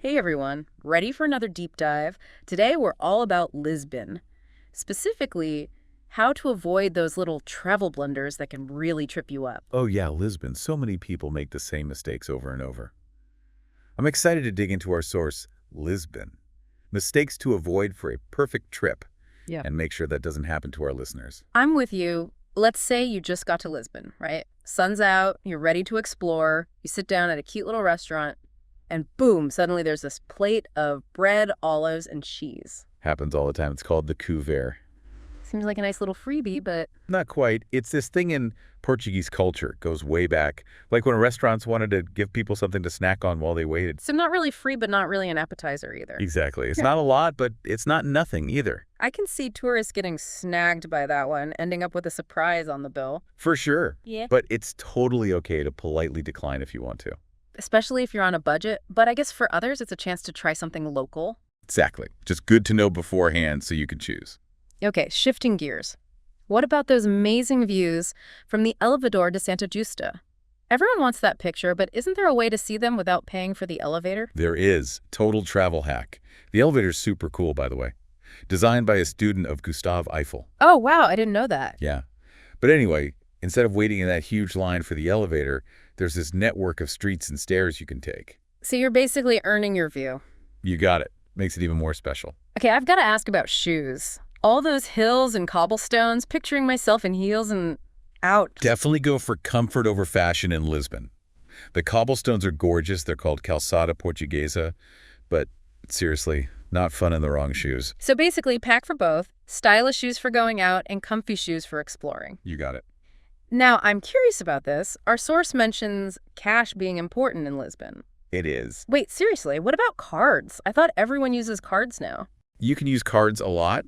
Hey everyone, ready for another deep dive? Today we're all about Lisbon. Specifically, how to avoid those little travel blunders that can really trip you up. Oh yeah, Lisbon. So many people make the same mistakes over and over. I'm excited to dig into our source, Lisbon. Mistakes to avoid for a perfect trip, Yeah. and make sure that doesn't happen to our listeners. I'm with you. Let's say you just got to Lisbon, right? Sun's out, you're ready to explore, you sit down at a cute little restaurant, and boom, suddenly there's this plate of bread, olives, and cheese. Happens all the time. It's called the couvert. Seems like a nice little freebie, but Not quite. It's this thing in Portuguese culture. It goes way back. Like when restaurants wanted to give people something to snack on while they waited. so not really free, but not really an appetizer either. Exactly. It's Yeah. not a lot, but it's not nothing either. I can see tourists getting snagged by that one, ending up with a surprise on the bill. For sure. Yeah. But it's totally okay to politely decline if you want to. Especially if you're on a budget. But I guess for others, it's a chance to try something local. Exactly. Just good to know beforehand so you can choose. Okay, shifting gears. What about those amazing views from the Elevador de Santa Justa? Everyone wants that picture, but isn't there a way to see them without paying for the elevator? There is. Total travel hack. The elevator's super cool, by the way. Designed by a student of Gustave Eiffel. Oh, wow, I didn't know that. Yeah. But anyway, instead of waiting in that huge line for the elevator, there's this network of streets and stairs you can take. So you're basically earning your view. You got it. Makes it even more special. Okay, I've got to ask about shoes. All those hills and cobblestones, picturing myself in heels and out. Definitely go for comfort over fashion in Lisbon. The cobblestones are gorgeous. They're called calçada portuguesa. But seriously, not fun in the wrong shoes. So basically, pack for both, stylish shoes for going out and comfy shoes for exploring. You got it. Now, I'm curious about this. Our source mentions cash being important in Lisbon. It is. Wait, seriously, what about cards? I thought everyone uses cards now. You can use cards a lot,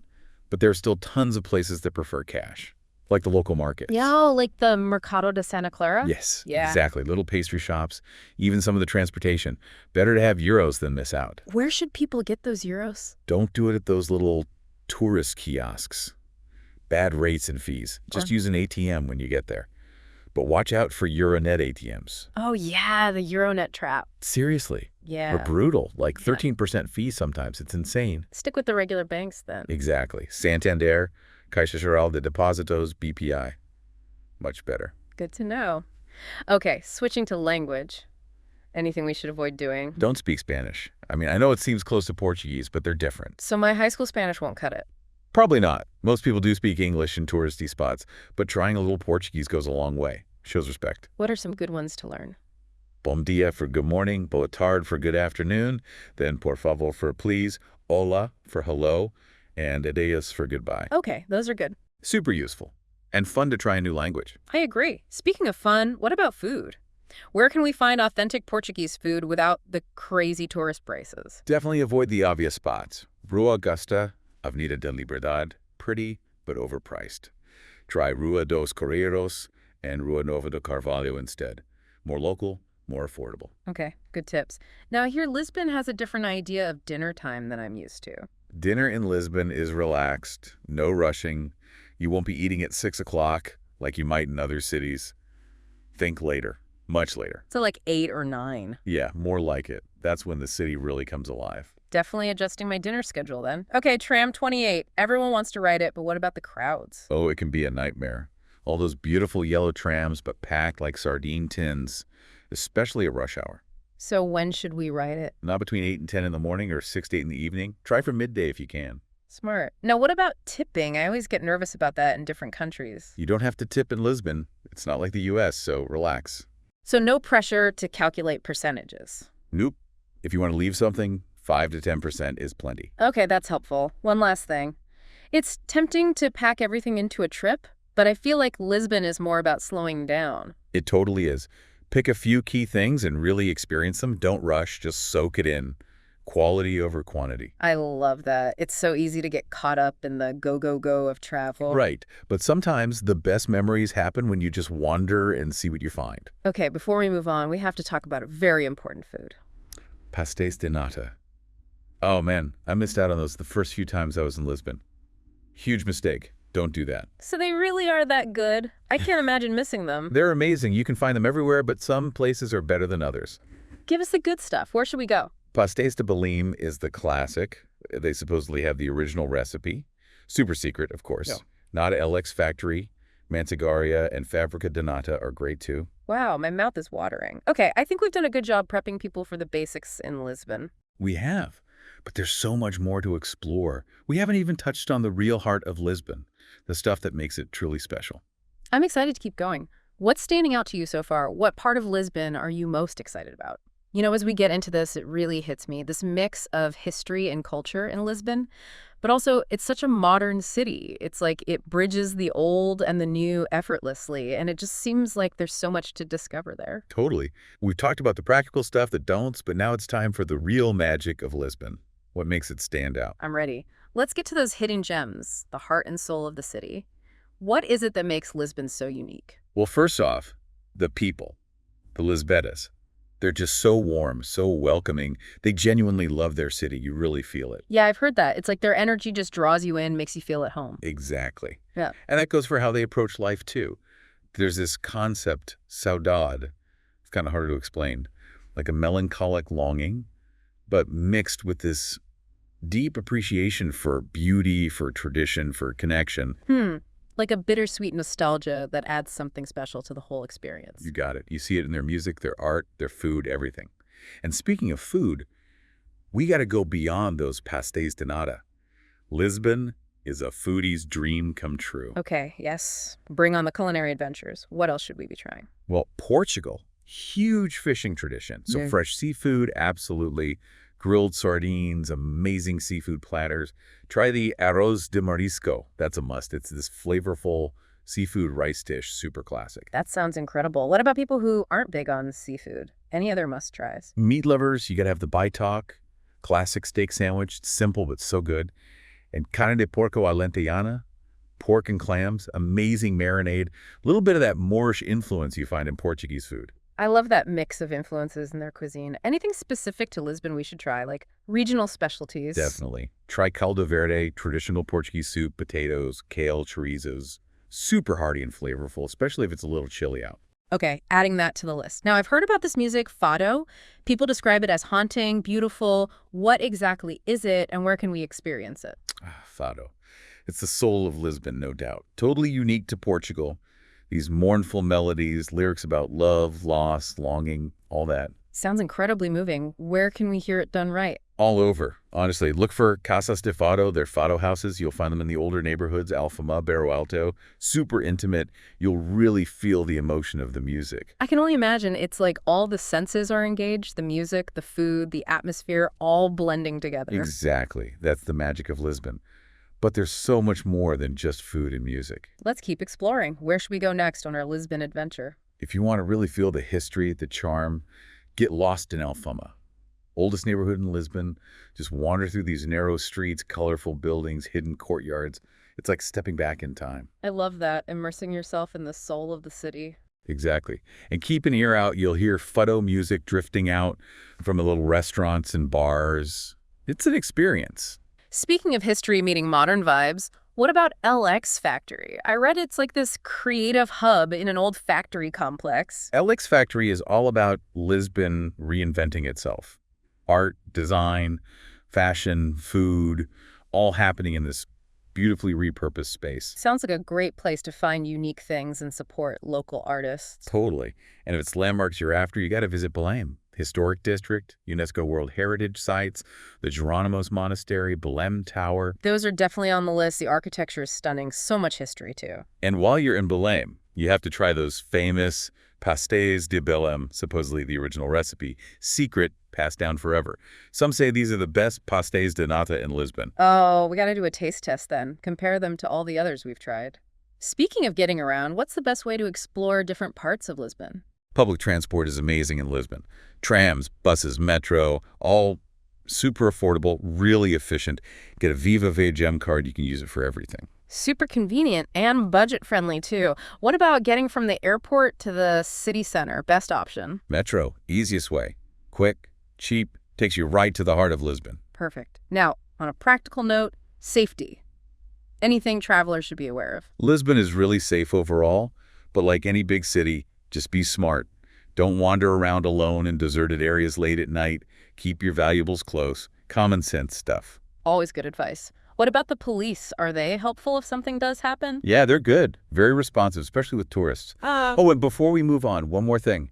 but there are still tons of places that prefer cash, like the local markets. Yeah, like the Mercado de Santa Clara? Yes, Yeah. exactly. Little pastry shops, even some of the transportation. Better to have euros than miss out. Where should people get those euros? Don't do it at those little tourist kiosks. Bad rates and fees. Just use an ATM when you get there. But watch out for Euronet ATMs. Oh, yeah, the Euronet trap. Seriously. Yeah. They're brutal. Like Yeah. 13% fees sometimes. It's insane. Stick with the regular banks then. Exactly. Santander, Caixa Geral de Depósitos, BPI. Much better. Good to know. Okay, switching to language. Anything we should avoid doing? Don't speak Spanish. I mean, I know it seems close to Portuguese, but they're different. So my high school Spanish won't cut it. Probably not. Most people do speak English in touristy spots, but trying a little Portuguese goes a long way. Shows respect. What are some good ones to learn? Bom dia for good morning, boa tarde for good afternoon, then por favor for please, hola for hello, and adeus for goodbye. Okay, those are good. Super useful and fun to try a new language. I agree. Speaking of fun, what about food? Where can we find authentic Portuguese food without the crazy tourist prices? Definitely avoid the obvious spots. Rua Augusta, Avenida da Liberdade, pretty but overpriced. Try Rua dos Correiros and Rua Nova do Carvalho instead. More local, more affordable. Okay, good tips. Now, I hear Lisbon has a different idea of dinner time than I'm used to. Dinner in Lisbon is relaxed, no rushing. You won't be eating at 6 o'clock like you might in other cities. Think later, much later. So like 8 or 9. Yeah, more like it. That's when the city really comes alive. Definitely adjusting my dinner schedule then. Okay, tram 28. Everyone wants to ride it, but what about the crowds? Oh, it can be a nightmare. All those beautiful yellow trams, but packed like sardine tins, especially at rush hour. So when should we ride it? Not between 8 and 10 in the morning or 6 to 8 in the evening. Try for midday if you can. Smart. Now, what about tipping? I always get nervous about that in different countries. You don't have to tip in Lisbon. It's not like the US, so relax. So no pressure to calculate percentages. Nope. If you want to leave something, 5 to 10% is plenty. Okay, that's helpful. One last thing. It's tempting to pack everything into a trip, but I feel like Lisbon is more about slowing down. It totally is. Pick a few key things and really experience them. Don't rush, just soak it in. Quality over quantity. I love that. It's so easy to get caught up in the go, go, go of travel. Right, but sometimes the best memories happen when you just wander and see what you find. Okay, before we move on, we have to talk about a very important food. Pastéis de nata. Oh man, I missed out on those the first few times I was in Lisbon. Huge mistake. Don't do that. So they really are that good? I can't imagine missing them. They're amazing. You can find them everywhere, but some places are better than others. Give us the good stuff. Where should we go? Pastéis de Belém is the classic. They supposedly have the original recipe. Super secret, of Yeah. course. Nata LX Factory, Mantegaria, and Fabrica de Nata are great too. Wow, my mouth is watering. Okay, I think we've done a good job prepping people for the basics in Lisbon. We have. But there's so much more to explore. We haven't even touched on the real heart of Lisbon, the stuff that makes it truly special. I'm excited to keep going. What's standing out to you so far? What part of Lisbon are you most excited about? You know, as we get into this, it really hits me. This mix of history and culture in Lisbon, but also it's such a modern city. It's like it bridges the old and the new effortlessly, and it just seems like there's so much to discover there. Totally. We've talked about the practical stuff, the don'ts, but now it's time for the real magic of Lisbon. What makes it stand out? I'm ready. Let's get to those hidden gems, the heart and soul of the city. What is it that makes Lisbon so unique? Well, first off, the people, the Lisbetas. They're just so warm, so welcoming. They genuinely love their city. You really feel it. Yeah, I've heard that. It's like their energy just draws you in, makes you feel at home. Exactly. Yeah. And that goes for how they approach life, too. There's this concept, saudade. It's kind of hard to explain. Like a melancholic longing, but mixed with this deep appreciation for beauty, for tradition, for connection. Like a bittersweet nostalgia that adds something special to the whole experience. You got it. You see it in their music, their art, their food, everything. And speaking of food, we got to go beyond those pastéis de nata. Lisbon is a foodie's dream come true. Okay, yes. Bring on the culinary adventures. What else should we be trying? Well, Portugal, huge fishing tradition. So Yeah. fresh seafood, absolutely. Grilled sardines, amazing seafood platters. Try the arroz de marisco. That's a must. It's this flavorful seafood rice dish, super classic. That sounds incredible. What about people who aren't big on seafood? Any other must-tries? Meat lovers, you got to have the baitok, classic steak sandwich. It's simple but so good. And carne de porco a lentejana, pork and clams, amazing marinade. A little bit of that Moorish influence you find in Portuguese food. I love that mix of influences in their cuisine. Anything specific to Lisbon we should try, like regional specialties? Definitely. Try caldo verde, traditional Portuguese soup, potatoes, kale, chorizos. Super hearty and flavorful, especially if it's a little chilly out. Okay, adding that to the list. Now, I've heard about this music, fado. People describe it as haunting, beautiful. What exactly is it, and where can we experience it? Fado. It's the soul of Lisbon, no doubt. Totally unique to Portugal. These mournful melodies, lyrics about love, loss, longing, all that. Sounds incredibly moving. Where can we hear it done right? All over. Honestly, look for Casas de Fado. They're fado houses. You'll find them in the older neighborhoods, Alfama, Barro Alto. Super intimate. You'll really feel the emotion of the music. I can only imagine it's like all the senses are engaged, the music, the food, the atmosphere, all blending together. Exactly. That's the magic of Lisbon. But there's so much more than just food and music. Let's keep exploring. Where should we go next on our Lisbon adventure? If you want to really feel the history, the charm, get lost in Alfama. Oldest neighborhood in Lisbon. Just wander through these narrow streets, colorful buildings, hidden courtyards. It's like stepping back in time. I love that, immersing yourself in the soul of the city. Exactly. And keep an ear out. You'll hear fado music drifting out from the little restaurants and bars. It's an experience. Speaking of history meeting modern vibes, what about LX Factory? I read it's like this creative hub in an old factory complex. LX Factory is all about Lisbon reinventing itself. Art, design, fashion, food, all happening in this beautifully repurposed space. Sounds like a great place to find unique things and support local artists. Totally. And if it's landmarks you're after, you got to visit Belém. Historic District, UNESCO World Heritage Sites, the Geronimos Monastery, Belém Tower. Those are definitely on the list. The architecture is stunning. So much history, too. And while you're in Belém, you have to try those famous pastéis de Belém, supposedly the original recipe, secret, passed down forever. Some say these are the best pastéis de nata in Lisbon. Oh, we got to do a taste test then. Compare them to all the others we've tried. Speaking of getting around, what's the best way to explore different parts of Lisbon? Public transport is amazing in Lisbon. Trams, buses, metro, all super affordable, really efficient. Get a Viva Gem card, you can use it for everything. Super convenient and budget-friendly, too. What about getting from the airport to the city center? Best option. Metro, easiest way. Quick, cheap, takes you right to the heart of Lisbon. Perfect. Now, on a practical note, safety. Anything travelers should be aware of. Lisbon is really safe overall, but like any big city, just be smart. Don't wander around alone in deserted areas late at night. Keep your valuables close. Common sense stuff. Always good advice. What about the police? Are they helpful if something does happen? Yeah, they're good. Very responsive, especially with tourists. Oh, and before we move on, one more thing.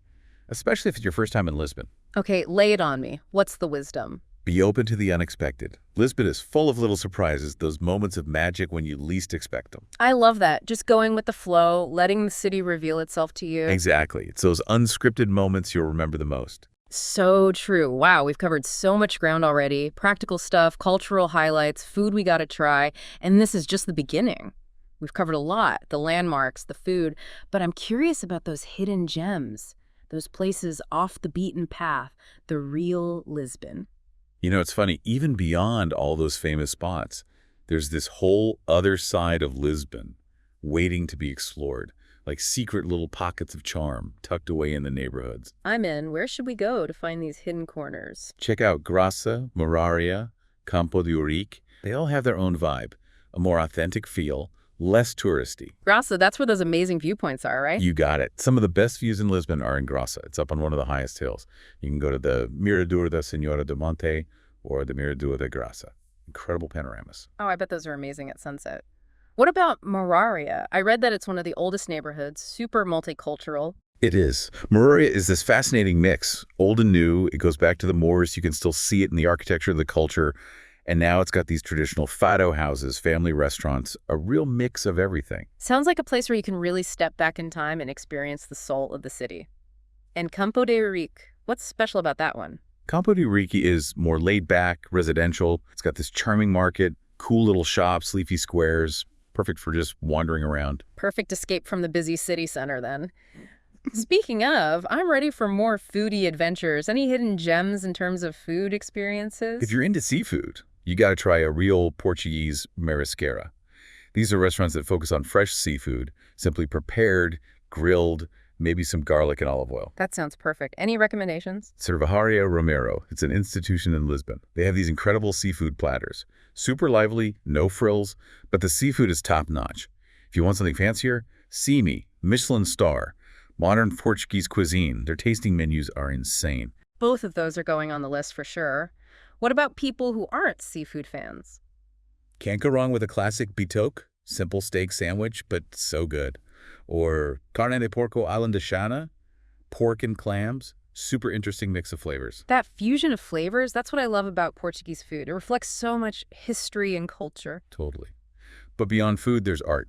Especially if it's your first time in Lisbon. Okay, lay it on me. What's the wisdom? Be open to the unexpected. Lisbon is full of little surprises, those moments of magic when you least expect them. I love that. Just going with the flow, letting the city reveal itself to you. Exactly. It's those unscripted moments you'll remember the most. So true. Wow, we've covered so much ground already. Practical stuff, cultural highlights, food we gotta try, and this is just the beginning. We've covered a lot, the landmarks, the food, but I'm curious about those hidden gems, those places off the beaten path, the real Lisbon. You know, it's funny, even beyond all those famous spots, there's this whole other side of Lisbon waiting to be explored, like secret little pockets of charm tucked away in the neighborhoods. I'm in. Where should we go to find these hidden corners? Check out Graça, Moraria, Campo de Urique. They all have their own vibe, a more authentic feel, less touristy. Graça, that's where those amazing viewpoints are, right? You got it. Some of the best views in Lisbon are in Graça. It's up on one of the highest hills. You can go to the Mirador da Senhora do Monte or the Mirador da Graça. Incredible panoramas. Oh, I bet those are amazing at sunset. What about Moraria? I read that it's one of the oldest neighborhoods, super multicultural. It is. Moraria is this fascinating mix, old and new. It goes back to the Moors. You can still see it in the architecture, the culture. And now it's got these traditional fado houses, family restaurants, a real mix of everything. Sounds like a place where you can really step back in time and experience the soul of the city. And Campo de Urique, what's special about that one? Campo de Urique is more laid back, residential. It's got this charming market, cool little shops, leafy squares, perfect for just wandering around. Perfect escape from the busy city center, then. Speaking of, I'm ready for more foodie adventures. Any hidden gems in terms of food experiences? If you're into seafood, you got to try a real Portuguese marisqueira. These are restaurants that focus on fresh seafood, simply prepared, grilled, maybe some garlic and olive oil. That sounds perfect. Any recommendations? Cervejaria Romero. It's an institution in Lisbon. They have these incredible seafood platters. Super lively, no frills, but the seafood is top-notch. If you want something fancier, see me, Michelin star. Modern Portuguese cuisine. Their tasting menus are insane. Both of those are going on the list for sure. What about people who aren't seafood fans? Can't go wrong with a classic bitoque, simple steak sandwich, but so good. Or carne de porco alandashana, pork and clams, super interesting mix of flavors. That fusion of flavors, that's what I love about Portuguese food. It reflects so much history and culture. Totally. But beyond food, there's art.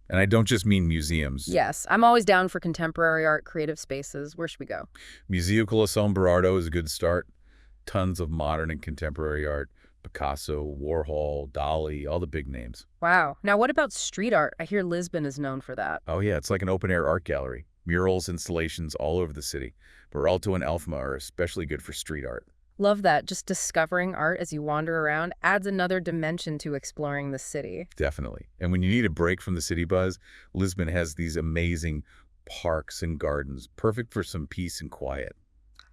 And I don't just mean museums. Yes, I'm always down for contemporary art, creative spaces. Where should we go? Museu Coleção Berardo is a good start. Tons of modern and contemporary art. Picasso, Warhol, Dali, all the big names. Wow. Now, what about street art? I hear Lisbon is known for that. Oh yeah, it's like an open-air art gallery. Murals, installations all over the city. Beralto and Elfma are especially good for street art. Love that. Just discovering art as you wander around adds another dimension to exploring the city. Definitely. And when you need a break from the city buzz, Lisbon has these amazing parks and gardens, perfect for some peace and quiet.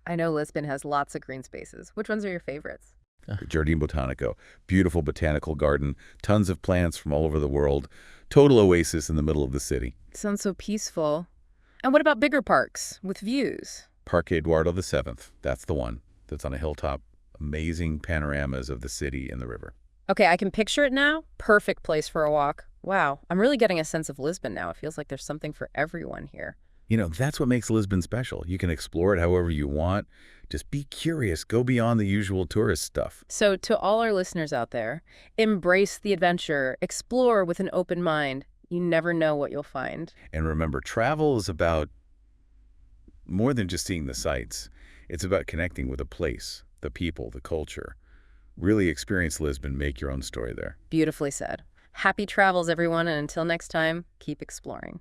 I know Lisbon has lots of green spaces. Which ones are your favorites? Jardim Botanico, beautiful botanical garden, tons of plants from all over the world, total oasis in the middle of the city. Sounds so peaceful. And what about bigger parks with views? Parque Eduardo VII, that's the one. That's on a hilltop. Amazing panoramas of the city and the river. Okay, I can picture it now. Perfect place for a walk. Wow, I'm really getting a sense of Lisbon now. It feels like there's something for everyone here. You know, that's what makes Lisbon special. You can explore it however you want. Just be curious. Go beyond the usual tourist stuff. So to all our listeners out there, embrace the adventure. Explore with an open mind. You never know what you'll find. And remember, travel is about more than just seeing the sights. It's about connecting with a place, the people, the culture. Really experience Lisbon. Make your own story there. Beautifully said. Happy travels, everyone, and until next time, keep exploring.